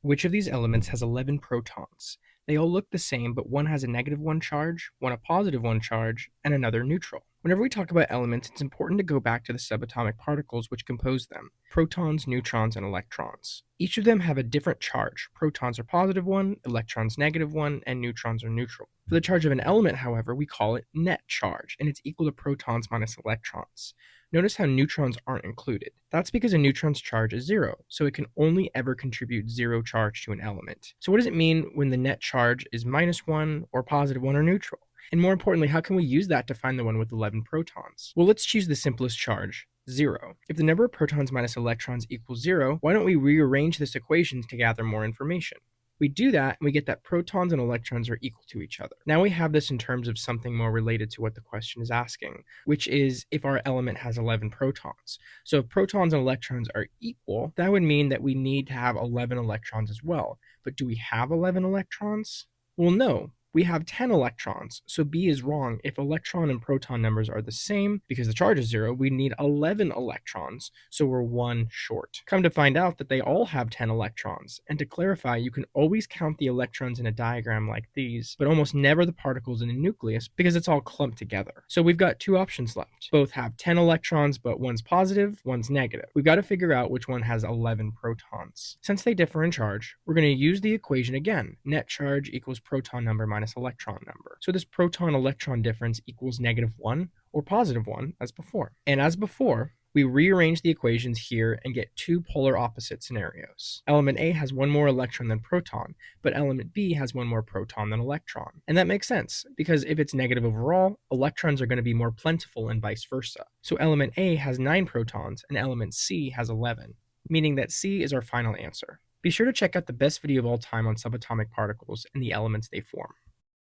Which of these elements has 11 protons? They all look the same, but one has a -1 charge, one a +1 charge, and another neutral. Whenever we talk about elements, it's important to go back to the subatomic particles which compose them: protons, neutrons, and electrons. Each of them have a different charge. Protons are +1, electrons -1, and neutrons are neutral. For the charge of an element, however, we call it net charge, and it's equal to protons minus electrons. Notice how neutrons aren't included. That's because a neutron's charge is 0, so it can only ever contribute 0 charge to an element. So what does it mean when the net charge is -1 or +1 or neutral? And more importantly, how can we use that to find the one with 11 protons? Well, let's choose the simplest charge, 0. If the number of protons minus electrons equals 0, why don't we rearrange this equation to gather more information? We do that, and we get that protons and electrons are equal to each other. Now we have this in terms of something more related to what the question is asking, which is if our element has 11 protons. So if protons and electrons are equal, that would mean that we need to have 11 electrons as well. But do we have 11 electrons? Well, no. We have 10 electrons, so B is wrong. If electron and proton numbers are the same, because the charge is 0, we need 11 electrons, so we're 1 short. Come to find out that they all have 10 electrons, and to clarify, you can always count the electrons in a diagram like these, but almost never the particles in a nucleus, because it's all clumped together. So we've got two options left. Both have 10 electrons, but one's positive, one's negative. We've got to figure out which one has 11 protons. Since they differ in charge, we're going to use the equation again. Net charge equals proton number minus electron number. So this proton-electron difference equals -1 or +1 as before. And as before, we rearrange the equations here and get two polar opposite scenarios. Element A has one more electron than proton, but element B has one more proton than electron. And that makes sense, because if it's negative overall, electrons are going to be more plentiful and vice versa. So element A has 9 protons and element C has 11, meaning that C is our final answer. Be sure to check out the best video of all time on subatomic particles and the elements they form.